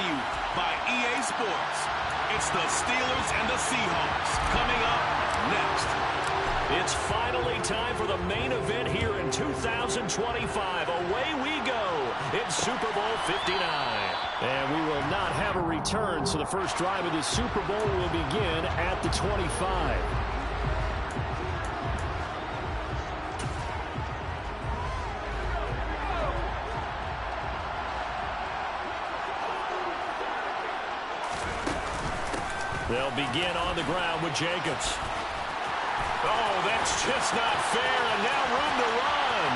to you by EA Sports. It's the Steelers and the Seahawks coming up next. It's finally time for the main event here in 2025. Away we go. It's Super Bowl 59. And we will not have a return, so the first drive of the Super Bowl will begin at the 25. They'll begin on the ground with Jacobs. Oh, that's just not fair, and now room to run.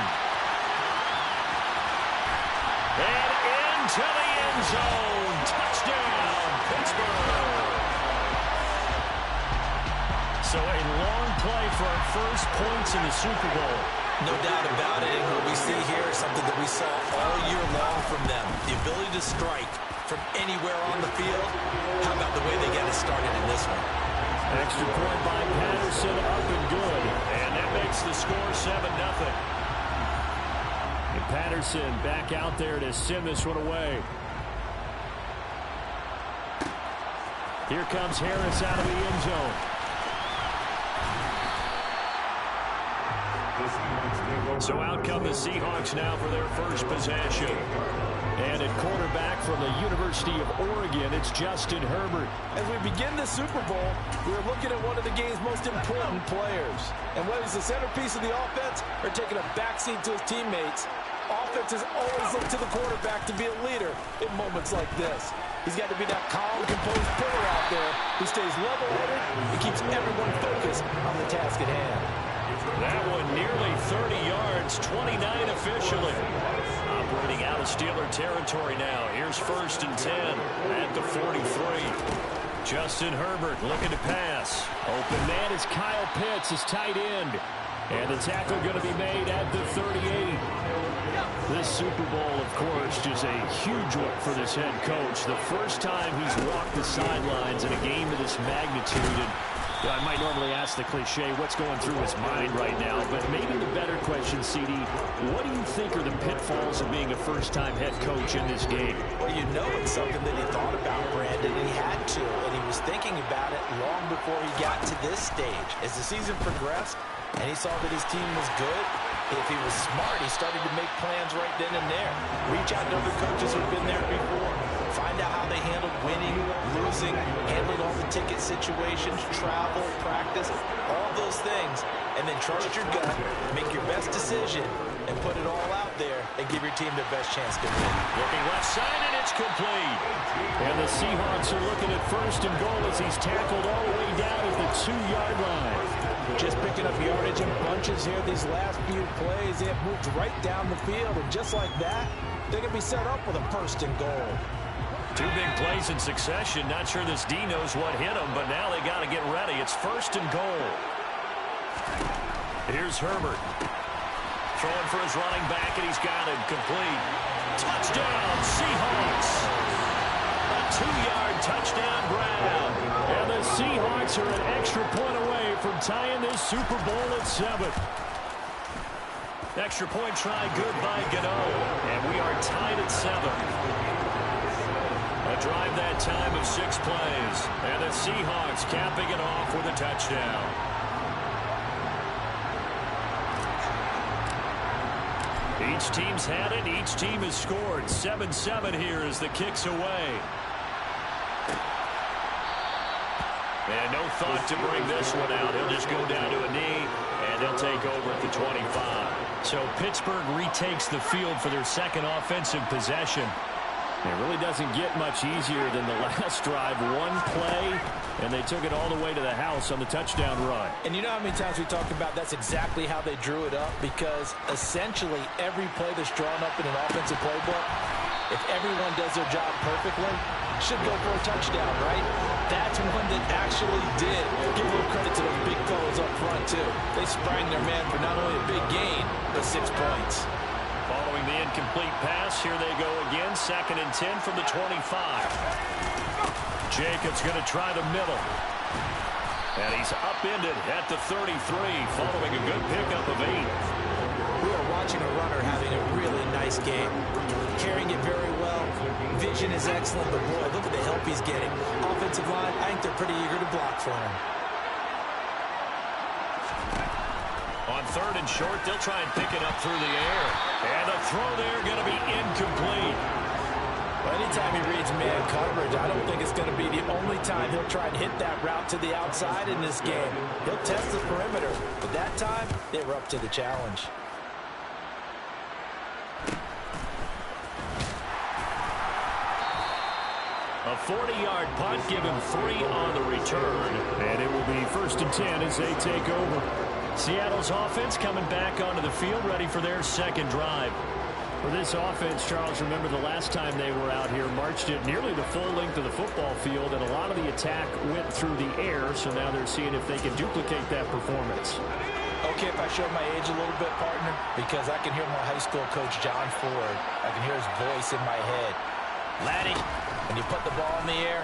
And into the end zone. Touchdown, Pittsburgh. So a long play for our first points in the Super Bowl. No doubt about it, and what we see here is something that we saw all year long from them. The ability to strike from anywhere on the field. How about the way they got it started in this one? Extra point by Patterson, up and good. And that makes the score 7-0. And Patterson back out there to send this one away. Here comes Harris out of the end zone. So out come the Seahawks now for their first possession. And at quarterback from the University of Oregon, it's Justin Herbert. As we begin the Super Bowl, we're looking at one of the game's most important players. And whether he's the centerpiece of the offense or taking a backseat to his teammates, offenses always look to the quarterback to be a leader in moments like this. He's got to be that calm, composed player out there who stays level-headed and keeps everyone focused on the task at hand. That one nearly 30 yards, 29 officially. Operating out of Steeler territory now. Here's 1st and 10 at the 43. Justin Herbert looking to pass. Open man is Kyle Pitts, his tight end. And the tackle going to be made at the 38. This Super Bowl, of course, is a huge one for this head coach. The first time he's walked the sidelines in a game of this magnitude. And I might normally ask the cliche, what's going through his mind right now? But maybe the better question, CD, what do you think are the pitfalls of being a first-time head coach in this game? Well, you know it's something that he thought about, Brandon, and he had to. And he was thinking about it long before he got to this stage. As the season progressed and he saw that his team was good, if he was smart, he started to make plans right then and there. Reach out to other coaches who've been there before. Find out how they handled winning, losing, handled all the ticket situations, travel, practice, all those things. And then trust your gut, make your best decision, and put it all out there and give your team their best chance to win. Looking left side, and it's complete. And the Seahawks are looking at 1st and goal as he's tackled all the way down at the 2-yard line. Just picking up yardage in bunches here these last few plays. They have moved right down the field, and just like that, they're going to be set up with a 1st and goal. 2 big plays in succession. Not sure this D knows what hit him, but now they got to get ready. It's 1st and goal. Here's Herbert. Throwing for his running back, and he's got it complete. Touchdown, Seahawks. A 2-yard touchdown grab. And the Seahawks are an extra point away from tying this Super Bowl at 7. Extra point try good by Gano. And we are tied at 7. A drive that time of 6 plays. And the Seahawks capping it off with a touchdown. Each team's had it. Each team has scored. 7-7 here as the kick's away. And no thought to bring this one out. He'll just go down to a knee, and he'll take over at the 25. So Pittsburgh retakes the field for their second offensive possession. It really doesn't get much easier than the last drive. One play, and they took it all the way to the house on the touchdown run. And you know how many times we talked about that's exactly how they drew it up? Because essentially every play that's drawn up in an offensive playbook, if everyone does their job perfectly, should go for a touchdown, right? That's one that actually did. Give a little credit to those big fellows up front, too. They sprang their man for not only a big gain, but 6 points. Following the incomplete pass, here they go again. 2nd and 10 from the 25. Jacobs going to try the middle. And he's upended at the 33, following a good pickup of 8. We are watching a runner having a really nice game. Carrying it very well, Vision is excellent, but boy, look at the help he's getting. Offensive line, I think they're pretty eager to block for him. On 3rd and short, they'll try and pick it up through the air. And the throw there going to be incomplete. Well, anytime he reads man coverage, I don't think it's going to be the only time he'll try and hit that route to the outside in this game. He'll test the perimeter, but that time, they were up to the challenge. A 40-yard punt, give him 3 on the return. And it will be 1st and 10 as they take over. Seattle's offense coming back onto the field, ready for their second drive. For this offense, Charles, remember the last time they were out here, marched it nearly the full length of the football field, and a lot of the attack went through the air, so now they're seeing if they can duplicate that performance. Okay, if I show my age a little bit, partner, because I can hear my high school coach, John Ford. I can hear his voice in my head. Laddie, when you put the ball in the air,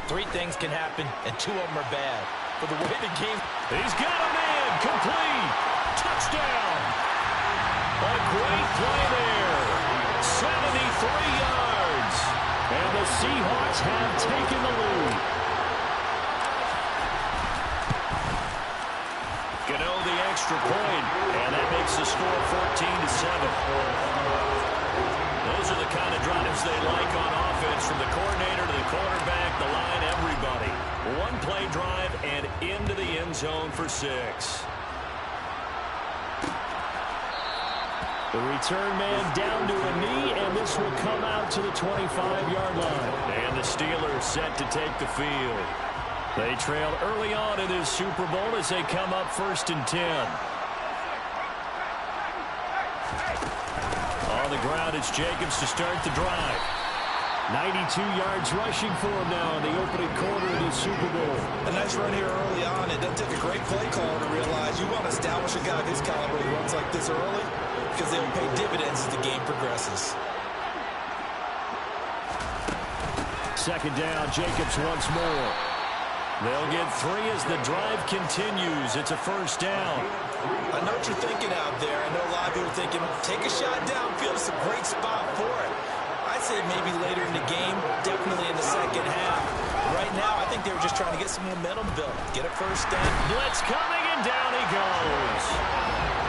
3 things can happen, and 2 of them are bad. For the way the game... He's got a man, complete, touchdown. A great play there, 73 yards, and the Seahawks have taken the lead. Gano the extra point, and that makes the score 14-7. Those are the kind of drives they like on offense, from the coordinator to the quarterback, the line, everybody. 1-play drive and into the end zone for 6. The return man down to a knee, and this will come out to the 25-yard line. And the Steelers set to take the field. They trailed early on in this Super Bowl as they come up 1st and 10. On the ground, it's Jacobs to start the drive. 92 yards rushing for him now in the opening quarter of the Super Bowl. A nice run here early on. It doesn't take a great play caller to realize you want to establish a guy of his caliber who runs like this early, because they'll pay dividends as the game progresses. 2nd down, Jacobs once more. They'll get 3 as the drive continues. It's a 1st down. I know what you're thinking out there. I know a lot of you are thinking, take a shot downfield. It's a great spot for it. I'd say maybe later in the game, definitely in the second half. Right now, I think they were just trying to get some momentum built. Get a 1st down. Blitz coming, and down he goes.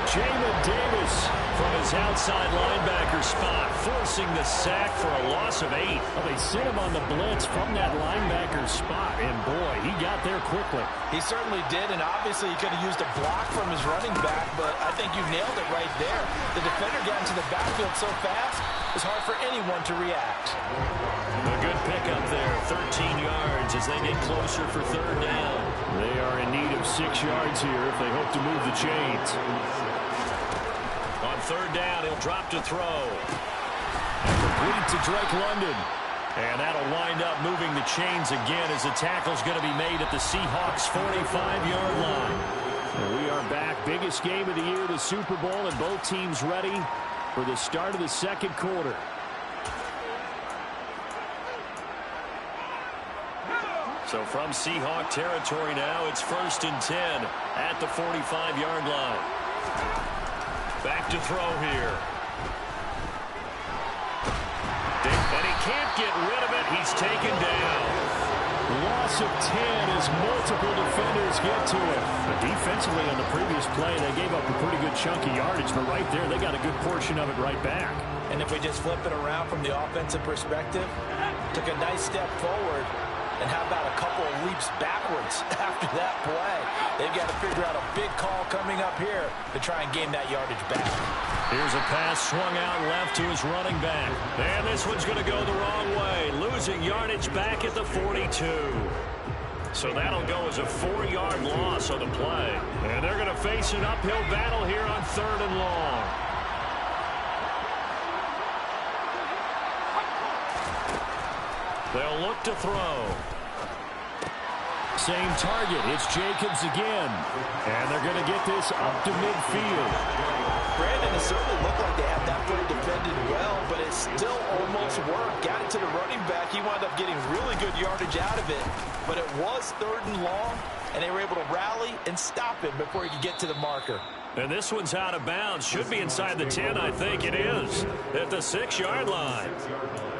Jamin Davis from his outside linebacker spot, forcing the sack for a loss of 8. Well, they sent him on the blitz from that linebacker spot, and boy, he got there quickly. He certainly did, and obviously he could have used a block from his running back, but I think you nailed it right there. The defender got into the backfield so fast, it's hard for anyone to react. A good pickup there, 13 yards as they get closer for 3rd down. They are in need of 6 yards here if they hope to move the chains. On 3rd down, he'll drop to throw. Complete to Drake London. And that'll wind up moving the chains again as the tackle's going to be made at the Seahawks' 45-yard line. And we are back. Biggest game of the year, the Super Bowl, and both teams ready for the start of the 2nd quarter. So from Seahawk territory now, it's 1st and 10 at the 45-yard line. Back to throw here. And he can't get rid of it. He's taken down. Loss of 10 as multiple defenders get to him. But defensively on the previous play, they gave up a pretty good chunk of yardage. But right there, they got a good portion of it right back. And if we just flip it around from the offensive perspective, took a nice step forward. And how about a couple of leaps backwards after that play? They've got to figure out a big call coming up here to try and gain that yardage back. Here's a pass swung out left to his running back. And this one's going to go the wrong way, losing yardage back at the 42. So that'll go as a 4-yard loss on the play. And they're going to face an uphill battle here on 3rd and long. They'll look to throw. Same target. It's Jacobs again. And they're going to get this up to midfield. Brandon, it certainly looked like they had that play defended well, but it still almost worked. Got it to the running back. He wound up getting really good yardage out of it. But it was 3rd and long, and they were able to rally and stop him before he could get to the marker. And this one's out of bounds. Should be inside the 10, I think it is, at the 6-yard line.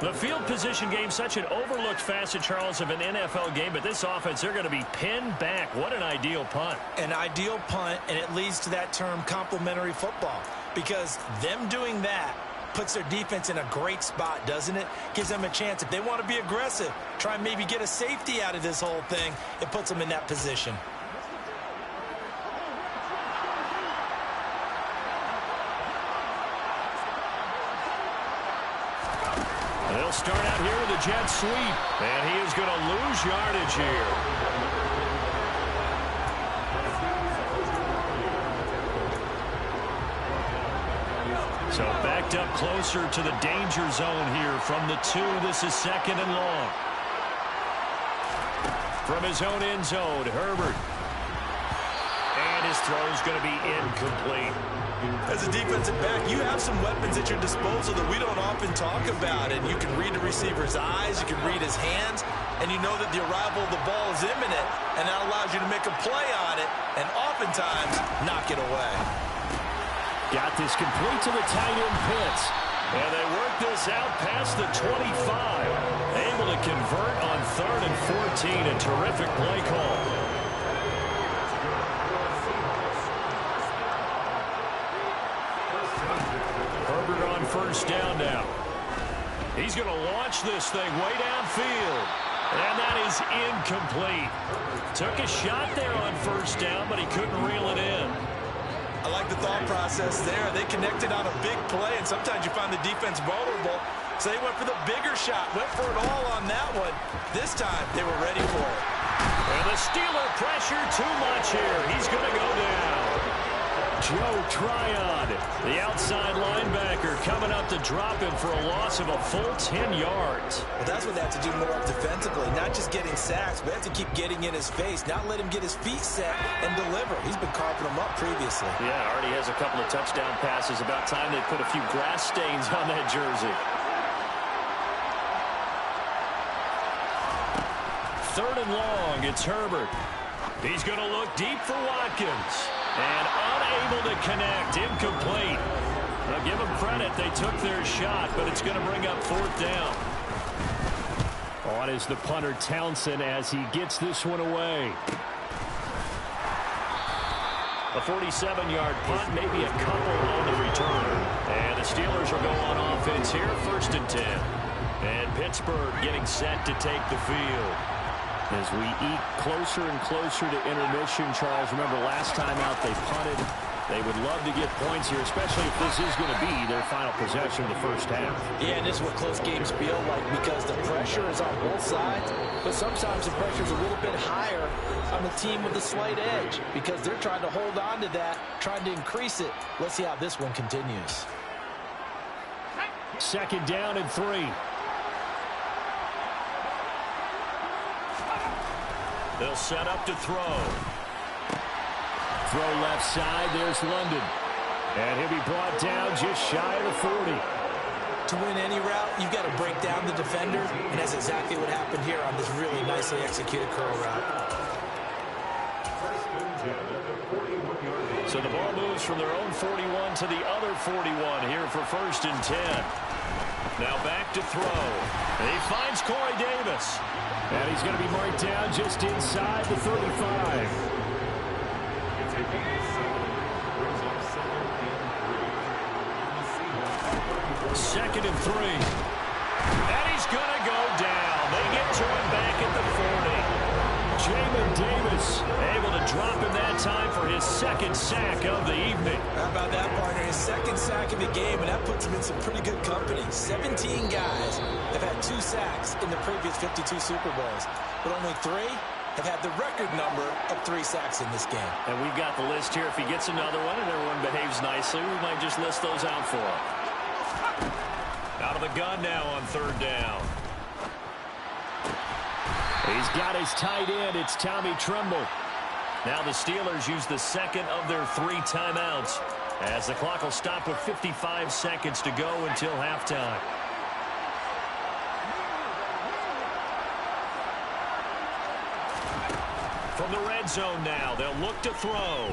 The field position game, such an overlooked facet, Charles, of an NFL game, but this offense, they're going to be pinned back. What an ideal punt. An ideal punt, and it leads to that term complementary football, because them doing that puts their defense in a great spot, doesn't it? Gives them a chance. If they want to be aggressive, try and maybe get a safety out of this whole thing, it puts them in that position. They'll start out here with a jet sweep, and he is going to lose yardage here. So backed up closer to the danger zone here from the 2. This is 2nd and long. From his own end zone, Herbert. And his throw is going to be incomplete. As a defensive back, you have some weapons at your disposal that we don't often talk about. And you can read the receiver's eyes, you can read his hands, and you know that the arrival of the ball is imminent, and that allows you to make a play on it and oftentimes knock it away. Got this complete to the tight end Pitts. And they work this out past the 25. Able to convert on 3rd and 14. A terrific play call. Herbert on 1st down now. He's going to launch this thing way downfield. And that is incomplete. Took a shot there on 1st down, but he couldn't reel it in. I like the thought process there. They connected on a big play, and sometimes you find the defense vulnerable. So they went for the bigger shot, went for it all on that one. This time, they were ready for it. And the Steeler pressure too much here. He's going to go down. Joe Tryon, the outside linebacker, coming up to drop him for a loss of a full 10 yards. Well, that's what they have to do more of defensively, not just getting sacks, but have to keep getting in his face, not let him get his feet set and deliver. He's been carving them up previously. Yeah, already has a couple of touchdown passes. About time they put a few grass stains on that jersey. 3rd and long, it's Herbert. He's going to look deep for Watkins. And unable to connect, incomplete. Now give them credit, they took their shot, but it's going to bring up 4th down. On is the punter Townsend as he gets this one away. A 47-yard punt, maybe a couple on the return. And the Steelers will go on offense here, 1st and 10. And Pittsburgh getting set to take the field. As we eke closer and closer to intermission, Charles, remember last time out they punted. They would love to get points here, especially if this is going to be their final possession of the 1st half. Yeah, and this is what close games feel like because the pressure is on both sides, but sometimes the pressure is a little bit higher on the team with the slight edge because they're trying to hold on to that, trying to increase it. Let's see how this one continues. 2nd down and 3. They'll set up to throw. Throw left side. There's London. And he'll be brought down just shy of the 40. To win any route, you've got to break down the defender, and that's exactly what happened here on this really nicely executed curl route. So the ball moves from their own 41 to the other 41 here for 1st and 10. Now back to throw. And he finds Corey Davis. And he's going to be marked down just inside the 35. Second and 3. And he's going to go down. They get to him back at the 40. Jamin Davis able to drop him that time for his 2nd sack of the evening. How about that, partner? His 2nd sack of the game, and that puts him in some pretty good company. 17 guys have had 2 sacks in the previous 52 Super Bowls, but only 3 have had the record number of 3 sacks in this game. And we've got the list here. If he gets another one and everyone behaves nicely, we might just list those out for him. Out of the gun now on 3rd down. He's got his tight end. It's Tommy Tremble. Now the Steelers use the 2nd of their 3 timeouts as the clock will stop with 55 seconds to go until halftime. From the red zone now, they'll look to throw.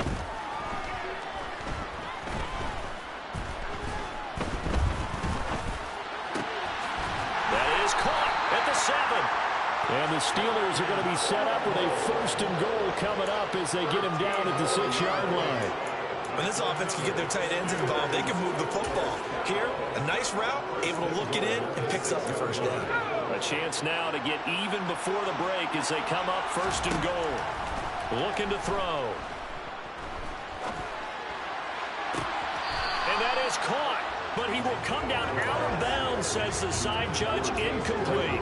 And the Steelers are going to be set up with a 1st and goal coming up as they get him down at the 6-yard line. When this offense can get their tight ends involved, they can move the football. Here, a nice route, able to look it in, and picks up the 1st down. A chance now to get even before the break as they come up 1st and goal. Looking to throw. And that is caught, but he will come down out of bounds, says the side judge, incomplete.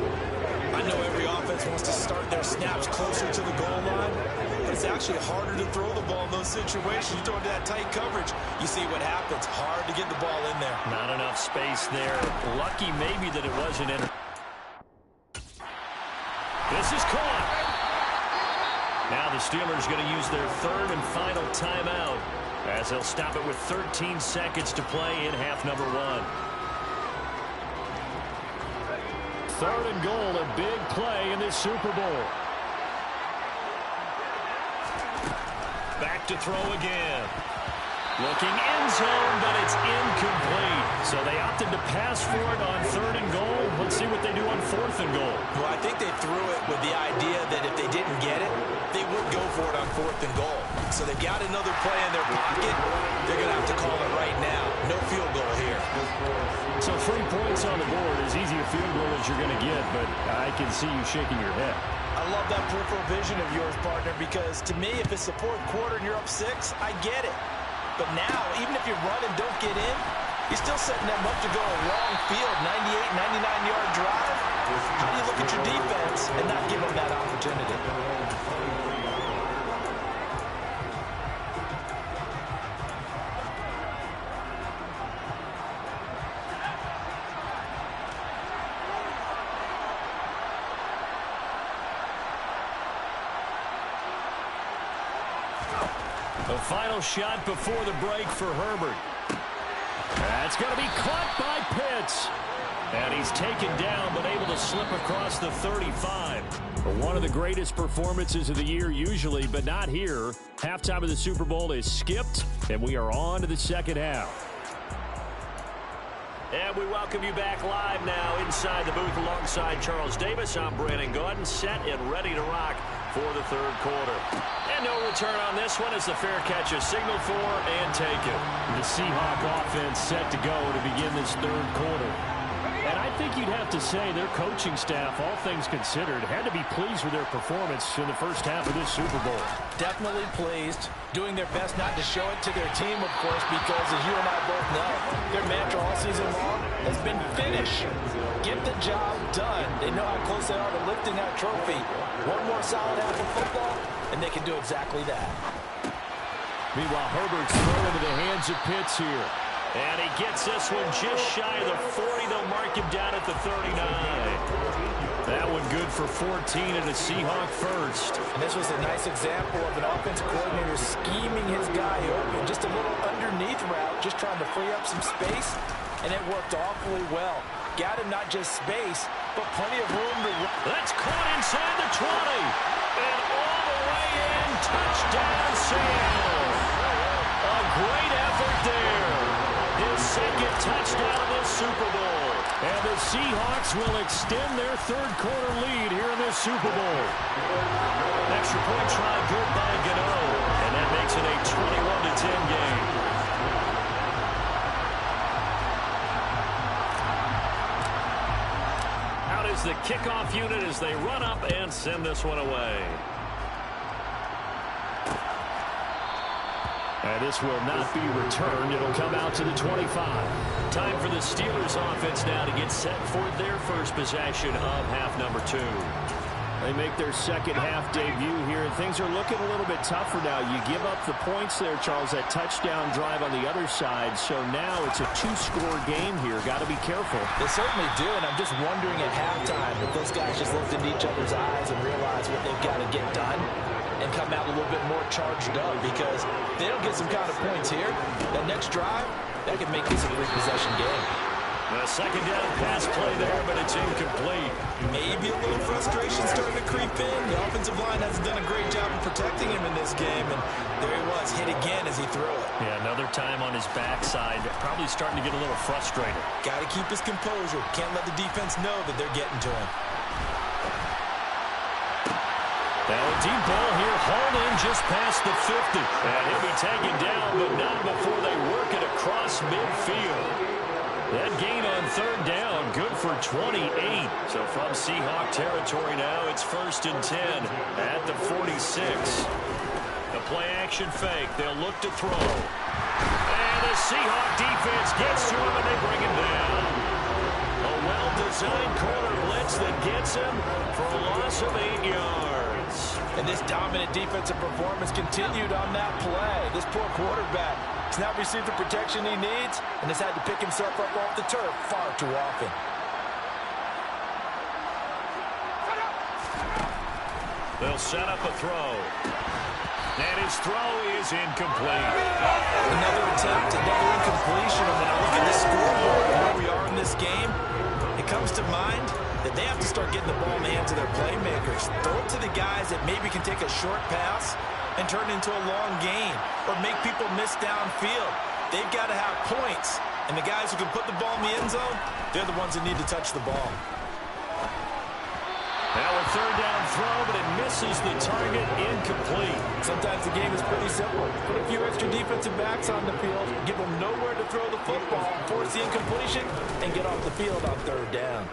I know every offense wants to start their snaps closer to the goal line, but it's actually harder to throw the ball in those situations. You throw into that tight coverage, you see what happens. Hard to get the ball in there. Not enough space there. Lucky maybe that it wasn't in. This is caught. Now the Steelers going to use their 3rd and final timeout as they'll stop it with 13 seconds to play in half number 1. 3rd and goal, a big play in this Super Bowl. Back to throw again. Looking end zone, but it's incomplete. So they opted to pass for it on 3rd and goal. Let's see what they do on 4th and goal. Well, I think they threw it with the idea that if they didn't get it, they would go for it on 4th and goal. So they've got another play in their pocket. They're going to have to call it right now. No field goal here. So 3 points on the board, as easy a field goal as you're going to get, but I can see you shaking your head. I love that peripheral vision of yours, partner, because to me, if it's the 4th quarter and you're up 6, I get it. But now, even if you run and don't get in, you're still setting them up to go a long field, 98, 99-yard drive. How do you look at your defense and not give them that opportunity? The final shot before the break for Herbert. That's going to be caught by Pitts. And he's taken down, but able to slip across the 35. One of the greatest performances of the year usually, but not here. Halftime of the Super Bowl is skipped, and we are on to the 2nd half. And we welcome you back live now inside the booth alongside Charles Davis. I'm Brandon Gaudin, set and ready to rock for the 3rd quarter. And no return on this one as the fair catch is signaled for and taken. The Seahawk offense set to go to begin this 3rd quarter. And I think you'd have to say their coaching staff, all things considered, had to be pleased with their performance in the 1st half of this Super Bowl. Definitely pleased, doing their best not to show it to their team, of course, because as you and I both know, their mantra all season long has been finish. Get the job done. They know how close they are to lifting that trophy. One more solid half of football, and they can do exactly that. Meanwhile, Herbert's thrown into the hands of Pitts here. And he gets this one just shy of the 40. They'll mark him down at the 39. That one good for 14 and a Seahawk 1st. And this was a nice example of an offensive coordinator scheming his guy open. Just a little underneath route, just trying to free up some space. And it worked awfully well. Got him not just space, but plenty of room to run. That's caught inside the 20. And all the way in. Touchdown, Seattle. A great effort there. His 2nd touchdown of this Super Bowl. And the Seahawks will extend their 3rd quarter lead here in this Super Bowl. Extra point try good by Gano. And that makes it a 21-10 game. Out is the kickoff unit as they run up and send this one away. And this will not be returned. It'll come out to the 25. Time for the Steelers offense now to get set for their first possession of half number 2. They make their 2nd half debut here, and things are looking a little bit tougher now. You give up the points there, Charles, that touchdown drive on the other side. So now it's a 2-score game here. Got to be careful. They certainly do, and I'm just wondering at halftime if those guys just looked into each other's eyes and realize what they've got to get done and come out a little bit more charged up, because if they don't get some kind of points here, that next drive, that could make this a 3-possession game. The 2nd down pass play there, but it's incomplete. Maybe a little frustration starting to creep in. The offensive line hasn't done a great job of protecting him in this game, and there he was, hit again as he threw it. Yeah, another time on his backside, probably starting to get a little frustrated. Got to keep his composure. Can't let the defense know that they're getting to him. Now a deep ball here, hauled in just past the 50. And he'll be taken down, but not before they work it across midfield. That gain on third down, good for 28. So from Seahawk territory now, it's 1st and 10 at the 46. The play-action fake. They'll look to throw. And the Seahawk defense gets to him, and they bring him down. A well-designed corner blitz that gets him for a loss of 8 yards. And this dominant defensive performance continued on that play. This poor quarterback has not received the protection he needs and has had to pick himself up off the turf far too often. They'll set up a throw. And his throw is incomplete. Another attempt, another incompletion. And when I look at the scoreboard and where we are in this game, it comes to mind that they have to start getting the ball in the hands of their playmakers. Throw it to the guys that maybe can take a short pass and turn it into a long gain or make people miss downfield. They've got to have points. And the guys who can put the ball in the end zone, they're the ones that need to touch the ball. Now a third down throw, but it misses the target, incomplete. Sometimes the game is pretty simple. Put a few extra defensive backs on the field, give them nowhere to throw the football, force the incompletion, and get off the field on third down.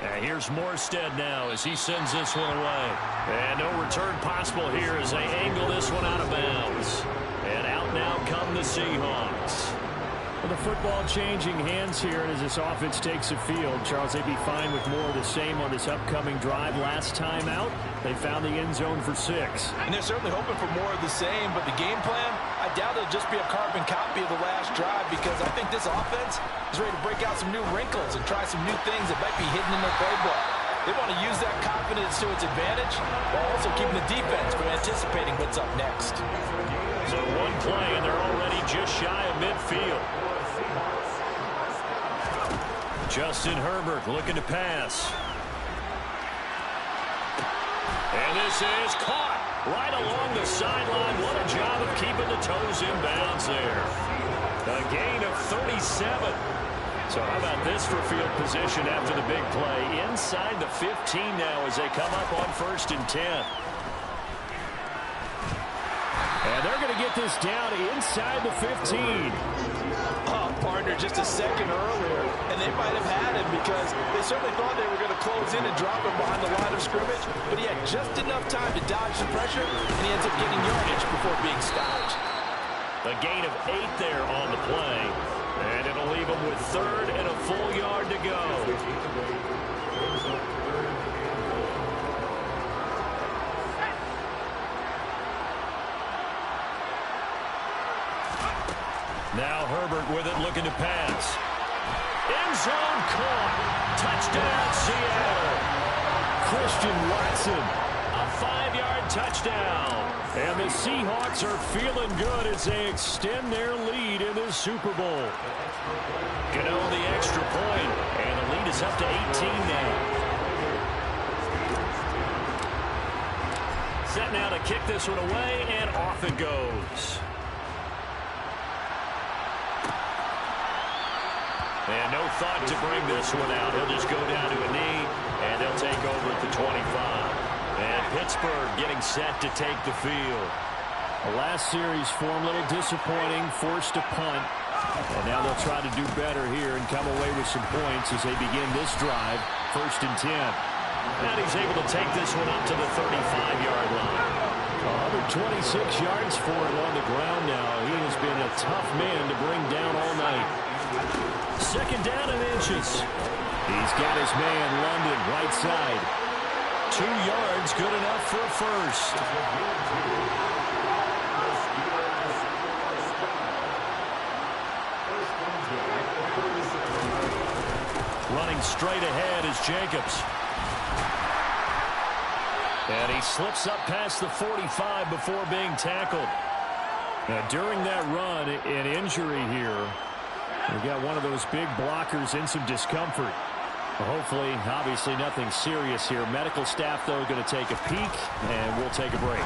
And here's Morstead now as he sends this one away. And no return possible here as they angle this one out of bounds. And out now come the Seahawks. Well, the football changing hands here, and as this offense takes the field, Charles, they'd be fine with more of the same on this upcoming drive. Last time out, they found the end zone for 6. And they're certainly hoping for more of the same, but the game plan, I doubt it'll just be a carbon copy of the last drive because I think this offense is ready to break out some new wrinkles and try some new things that might be hidden in their playbook. They want to use that confidence to its advantage while also keeping the defense from anticipating what's up next. So one play, and they're already just shy of midfield. Justin Herbert looking to pass. And this is caught right along the sideline. What a job of keeping the toes in bounds there. A gain of 37. So how about this for field position after the big play? Inside the 15 now as they come up on 1st and 10. And they're going to get this down inside the 15. Oh, partner, just a second earlier, and they might have had him because they certainly thought they were going to close in and drop him behind the line of scrimmage, but he had just enough time to dodge the pressure, and he ends up getting yardage before being stopped. A gain of 8 there on the play, and it'll leave him with 3rd and a full yard to go. Now Herbert with it, looking to pass. End zone caught. Touchdown, Seattle. Christian Watson. A 5-yard touchdown. And the Seahawks are feeling good as they extend their lead in this Super Bowl. Gano the extra point, and the lead is up to 18 now. Set now to kick this one away, and off it goes. And no thought to bring this one out. He'll just go down to a knee, and they'll take over at the 25. And Pittsburgh getting set to take the field. The last series form a little disappointing, forced a punt. And now they'll try to do better here and come away with some points as they begin this drive, 1st and 10. And he's able to take this one up to the 35-yard line. 126 yards for him on the ground now. He has been a tough man to bring down all night. 2nd down and inches. He's got his man, London, right side. 2 yards, good enough for a first. Running straight ahead is Jacobs. And he slips up past the 45 before being tackled. Now, during that run, an injury here. We've got one of those big blockers in some discomfort. Hopefully, obviously, nothing serious here. Medical staff, though, going to take a peek, and we'll take a break.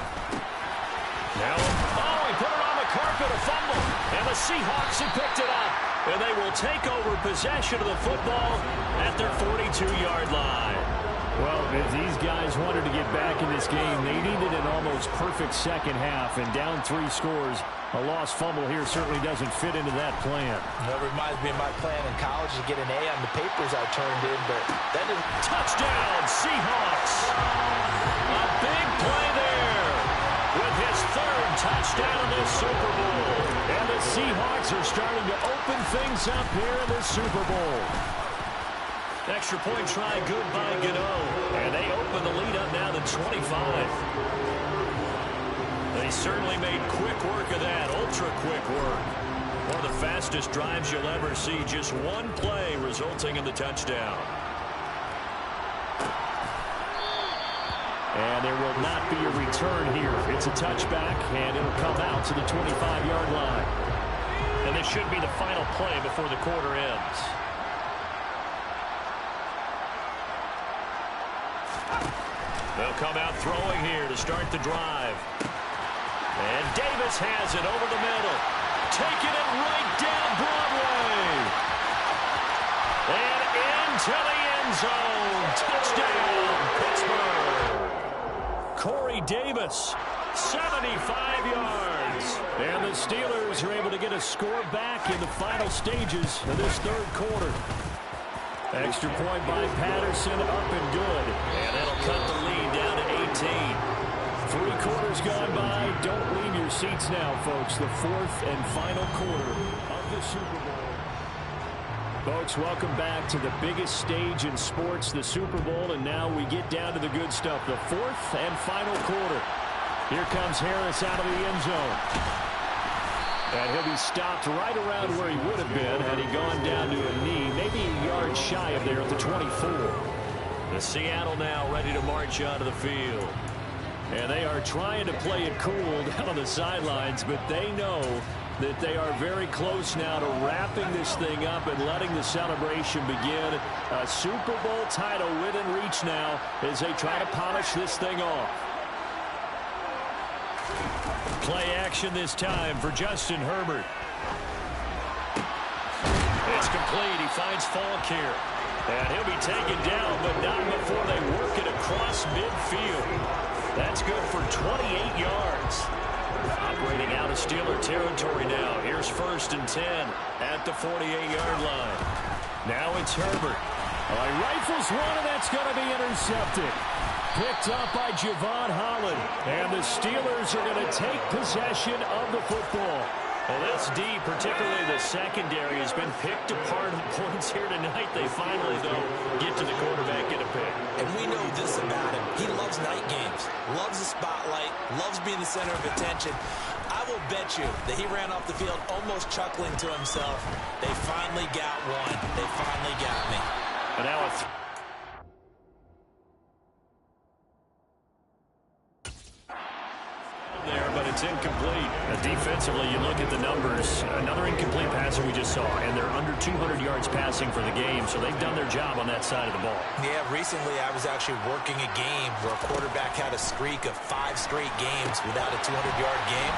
Now, he put it on the carpet, a fumble. And the Seahawks have picked it up. And they will take over possession of the football at their 42-yard line. Well, if these guys wanted to get back in this game, they needed an almost perfect second half, and down 3 scores. A lost fumble here certainly doesn't fit into that plan. That reminds me of my plan in college to get an A on the papers I turned in, but that didn't. Touchdown, Seahawks. A big play there with his 3rd touchdown in this Super Bowl. And the Seahawks are starting to open things up here in the Super Bowl. Extra point try good by Gano. And they open the lead up now to 25. They certainly made quick work of that, ultra-quick work. One of the fastest drives you'll ever see, just one play resulting in the touchdown. And there will not be a return here. It's a touchback, and it'll come out to the 25-yard line. And this should be the final play before the quarter ends. They'll come out throwing here to start the drive. And Davis has it over the middle. Taking it right down Broadway. And into the end zone. Touchdown, Pittsburgh. Corey Davis, 75 yards. And the Steelers are able to get a score back in the final stages of this 3rd quarter. Extra point by Patterson, up and good. And that'll cut the lead down to 18. 3 quarters gone by. Don't leave your seats now, folks. The 4th and final quarter of the Super Bowl. Folks, welcome back to the biggest stage in sports, the Super Bowl. And now we get down to the good stuff, the 4th and final quarter. Here comes Harris out of the end zone. And he'll be stopped right around where he would have been had he gone down to a knee, maybe a yard shy of there at the 24. The Seattle now ready to march onto the field. And they are trying to play it cool down on the sidelines, but they know that they are very close now to wrapping this thing up and letting the celebration begin. A Super Bowl title within reach now as they try to polish this thing off. Play action this time for Justin Herbert. It's complete. He finds Falk here. And he'll be taken down, but not before they work it across midfield. That's good for 28 yards. Operating out of Steeler territory now. Here's 1st and 10 at the 48-yard line. Now it's Herbert. He rifles one, and that's going to be intercepted. Picked up by Javon Holland. And the Steelers are going to take possession of the football. Well, this D, particularly the secondary, has been picked apart in points here tonight. They finally, though, get to the quarterback, get a pick. And we know this about him. He loves night games, loves the spotlight, loves being the center of attention. I will bet you that he ran off the field almost chuckling to himself. They finally got one. They finally got me. And now there, but it's incomplete. Defensively, you look at the numbers. Another incomplete passer we just saw, and they're under 200 yards passing for the game, so they've done their job on that side of the ball. Yeah, recently I was actually working a game where a quarterback had a streak of 5 straight games without a 200-yard game,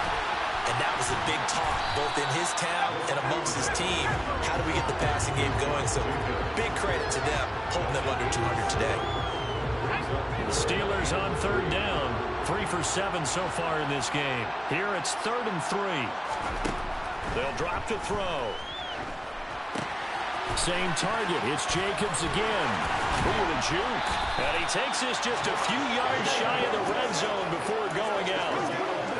and that was a big talk, both in his town and amongst his team. How do we get the passing game going? So big credit to them, holding them under 200 today. The Steelers on 3rd down. 3 for 7 so far in this game. Here it's 3rd and 3. They'll drop to throw. Same target. It's Jacobs again. Ooh, the juke. And he takes this just a few yards shy of the red zone before going out.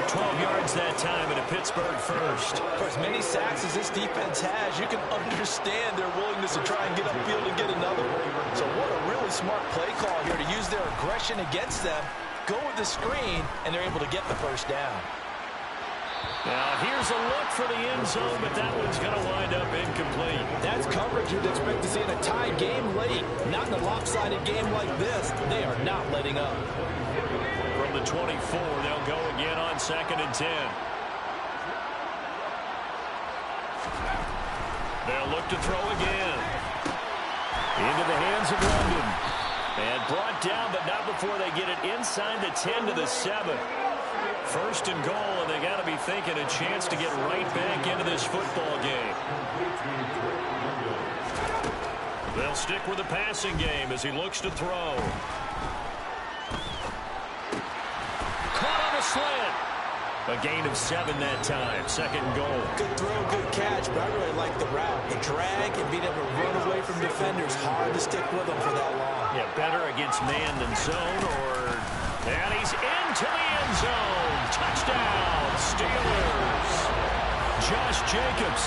12 yards that time and a Pittsburgh first. For as many sacks as this defense has, you can understand their willingness to try and get upfield and get another. So what a really smart play call here to use their aggression against them. Go with the screen, and they're able to get the first down. Now, here's a look for the end zone, but that one's going to wind up incomplete. That's coverage you'd expect to see in a tie game late. Not in a lopsided game like this. They are not letting up. From the 24, they'll go again on 2nd and 10. They'll look to throw again. Into the hands of London. And brought down, but not before they get it inside the 10 to the 7. 1st and goal, and they got to be thinking a chance to get right back into this football game. They'll stick with the passing game as he looks to throw. A gain of 7 that time. Second and goal. Good throw, good catch, but I really like the route. The drag and being able to run away from defenders, hard to stick with them for that long. Yeah, better against man than zone, and he's into the end zone. Touchdown, Steelers. Josh Jacobs,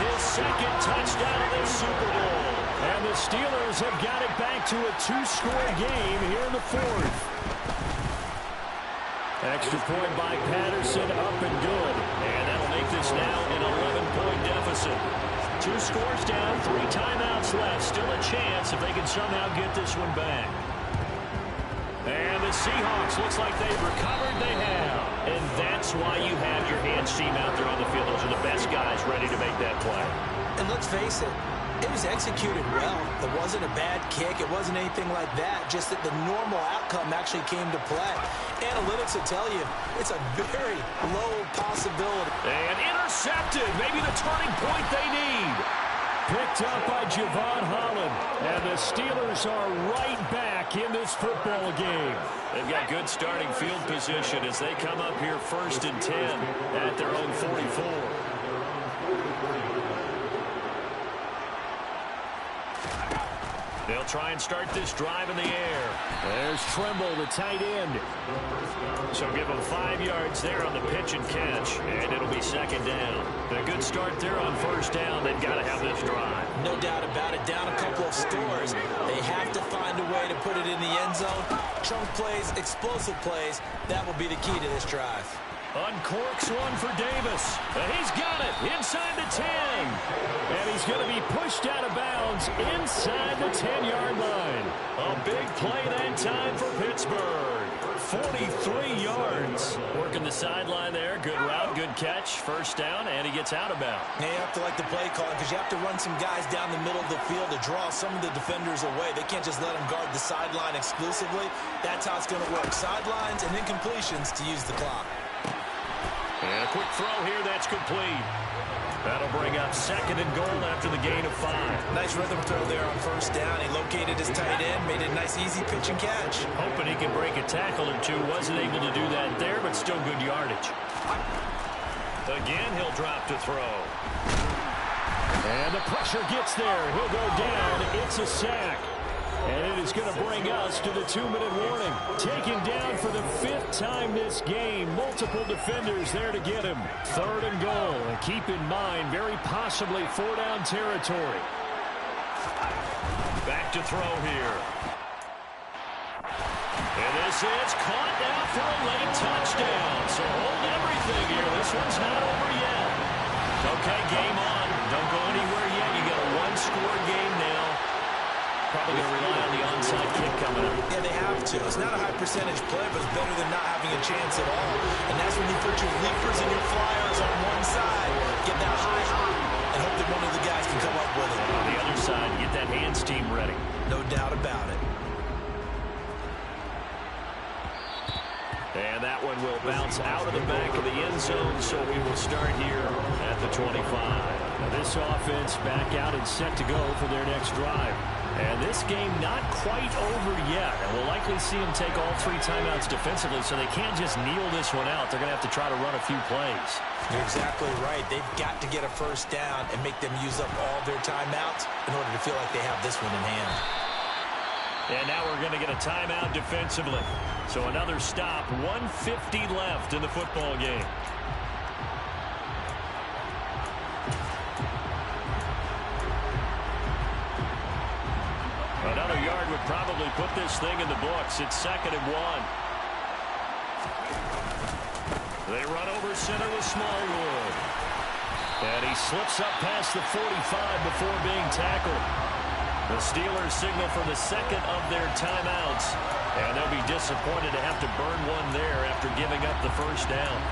his second touchdown of the Super Bowl. And the Steelers have got it back to a 2-score game here in the fourth. Extra point by Patterson, up and good. And that'll make this now an 11-point deficit. 2 scores down, 3 timeouts left. Still a chance if they can somehow get this one back. And the Seahawks, looks like they've recovered. They have. And that's why you have your hands team out there on the field. Those are the best guys ready to make that play. And let's face it, it was executed well. It wasn't a bad kick. It wasn't anything like that. Just that the normal outcome actually came to play. Analytics will tell you it's a very low possibility. And intercepted. Maybe the turning point they need. Picked up by Javon Holland. And the Steelers are right back in this football game. They've got good starting field position as they come up here 1st and 10 at their own 44. They'll try and start this drive in the air. There's Tremble, the tight end. So give them 5 yards there on the pitch and catch, and it'll be 2nd down. A good start there on 1st down. They've got to have this drive. No doubt about it. Down a couple of scores. They have to find a way to put it in the end zone. Chunk plays, explosive plays. That will be the key to this drive. Uncorks one for Davis. And he's got it inside the 10. And he's going to be pushed out of bounds inside the 10-yard line. A big play that time for Pittsburgh. 43 yards. Working the sideline there. Good route, good catch. 1st down, and he gets out of bounds. Now you have to like the play calling because you have to run some guys down the middle of the field to draw some of the defenders away. They can't just let them guard the sideline exclusively. That's how it's going to work. Sidelines and incompletions to use the clock. And a quick throw here, that's complete. That'll bring up 2nd and goal after the gain of 5. Nice rhythm throw there on 1st down. He located his tight end, made it a nice easy pitch and catch. Hoping he can break a tackle or two. Wasn't able to do that there, but still good yardage. Again, he'll drop to throw. And the pressure gets there. He'll go down. It's a sack. And it is going to bring us to the 2-minute warning. Taken down for the 5th time this game. Multiple defenders there to get him. 3rd and goal. And keep in mind, very possibly 4-down territory. Back to throw here. And this is caught now for a late touchdown. So hold everything here. This one's not over yet. Okay, game on. Don't go anywhere yet. You got a 1-score game now. Probably going to rely on the onside kick coming up. Yeah, they have to. It's not a high percentage play, but it's better than not having a chance at all. And that's when you put your leapers and your flyers on one side, get that high hop, and hope that one of the guys can come up with it. On the other side, get that hands team ready. No doubt about it. And that one will bounce out of the back of the end zone, so we will start here at the 25. Now this offense back out and set to go for their next drive. And this game not quite over yet. And we'll likely see them take all 3 timeouts defensively, so they can't just kneel this one out. They're going to have to try to run a few plays. You're exactly right. They've got to get a 1st down and make them use up all their timeouts in order to feel like they have this one in hand. And now we're going to get a timeout defensively. So another stop, 1:50 left in the football game. Another yard would probably put this thing in the books. It's 2nd and 1. They run over center with Smallwood. And he slips up past the 45 before being tackled. The Steelers signal for the 2nd of their timeouts. And they'll be disappointed to have to burn one there after giving up the 1st down.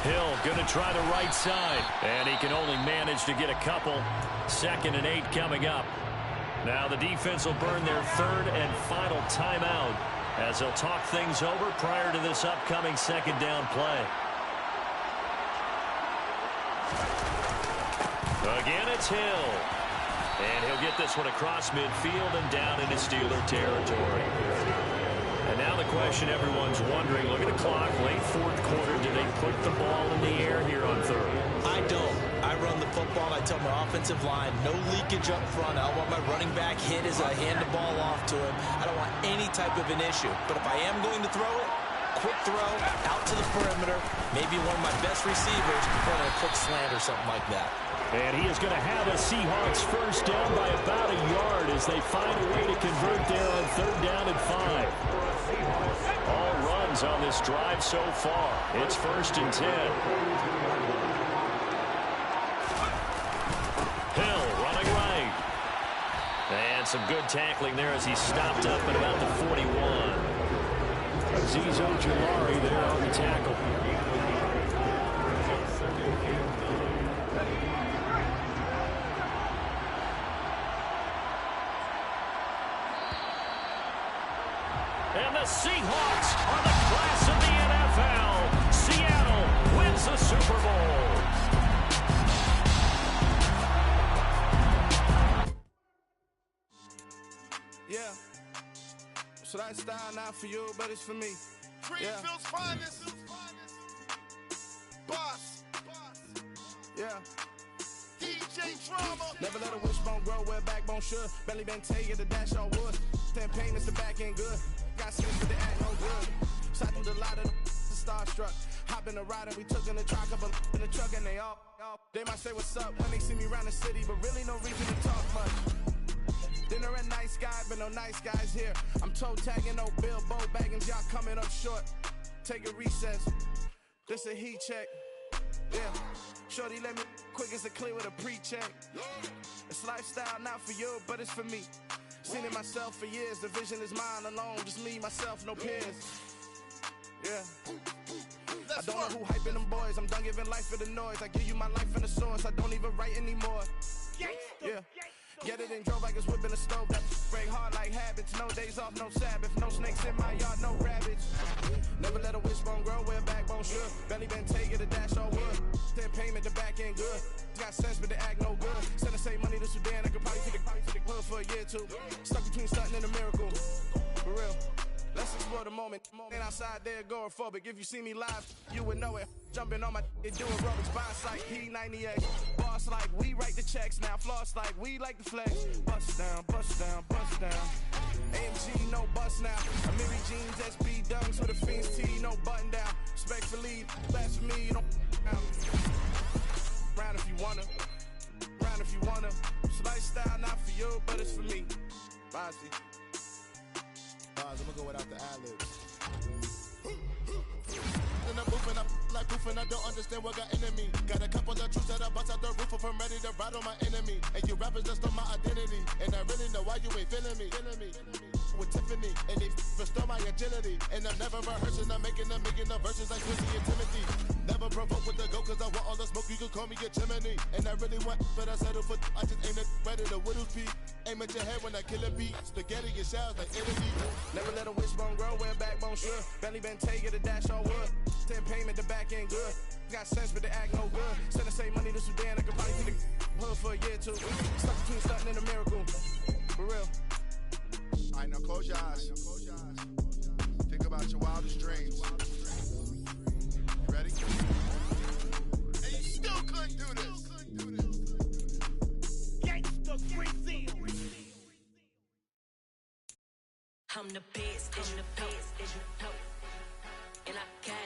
Hill going to try the right side. And he can only manage to get a couple. 2nd and 8 coming up. Now the defense will burn their 3rd and final timeout as they'll talk things over prior to this upcoming 2nd down play. Again, it's Hill. And he'll get this one across midfield and down into Steeler territory. And now the question everyone's wondering, look at the clock, late fourth quarter, do they put the ball in the air here on third? I don't. I run the football. I tell my offensive line, no leakage up front. I don't want my running back hit as I hand the ball off to him. I don't want any type of an issue. But if I am going to throw it, quick throw, out to the perimeter, maybe one of my best receivers running a quick slant or something like that. And he is going to have a Seahawks first down by about a yard as they find a way to convert there on third down and 5. All runs on this drive so far. It's first and 10. Hill running right. And some good tackling there as he stopped up at about the 41. Azeez Ojulari there on the tackle. And the Seahawks are the class of the NFL. Seattle wins the Super Bowl. Yeah. So that style not for you, but it's for me. Greenfield's finest. Boss. Yeah. DJ Drama. Never let a wishbone grow where backbone should. Belly been taking the dash on wood. Campaign is the back end good. Got sense but they act no good. Shot through the lot of the starstruck. Hop in the ride and we took in the truck up in the truck and they all. They might say what's up when they see me around the city, but really no reason to talk much. Dinner a nice guy, but no nice guys here. I'm toe tagging, no Bilbo Baggins, y'all coming up short. Take a recess. This a heat check. Yeah. Shorty let me quick as a clear with a pre-check. It's lifestyle not for you, but it's for me. Seen it myself for years. The vision is mine alone. Just me, myself, no peers. Yeah. I don't know who hyping them boys. I'm done giving life for the noise. I give you my life in the source. I don't even write anymore. Yeah. Get it and drove like it's whipping a stove. That break hard like habits. No days off, no Sabbath. No snakes in my yard, no rabbits. Never let a wishbone grow where backbone should. Belly been taking the dash all wood. Then payment, the back end good. Got sense, but they act no good. Send the same money to Sudan. I could probably take the hood for a year or two. Stuck between stunting and a miracle. For real. Let's explore the moment. Ain't outside there agoraphobic. If you see me live, you would know it. Jumping on my do aerobics. Boss like P90X. Boss like we write the checks now. Floss like we like the flex. Bust down, bust down, bust down. AMG, no bust now. Amiri jeans, SB dunks with a Fiends T, no button down. Respectfully, blasphemy, don't down. Round if you wanna. Round if you wanna. It's lifestyle not for you, but it's for me. Bossy. I'm gonna go without the ad-libs. Then I'm moving up like proof and I don't understand what got into me. Got a couple of truths that I bust out the roof if I'm ready to ride on my enemy. And you rappers just on my identity. And I really know why you ain't feeling me. With Tiffany, and they restore my agility. And I'm never rehearsing, I'm making the verses like Quincy and Timothy. Never provoke with the go, cause I want all the smoke, you can call me a chimney. And I really want, but I settle for, I just ain't ready to widow's peak. Aim at your head when I kill a beat. Spaghetti and shells like Italy. Never let a wishbone grow where backbone should. Belly been taking the dash all wood. Then payment, the back end good. Got sense, but they act no good. Send the same money to Sudan, I could probably take the hood for a year or two. Stuck between stunting and a miracle. For real. All right, now close your eyes. Think about your wildest dreams. You ready? And you still couldn't do this. Gangsta Brazil. I'm the best, and I got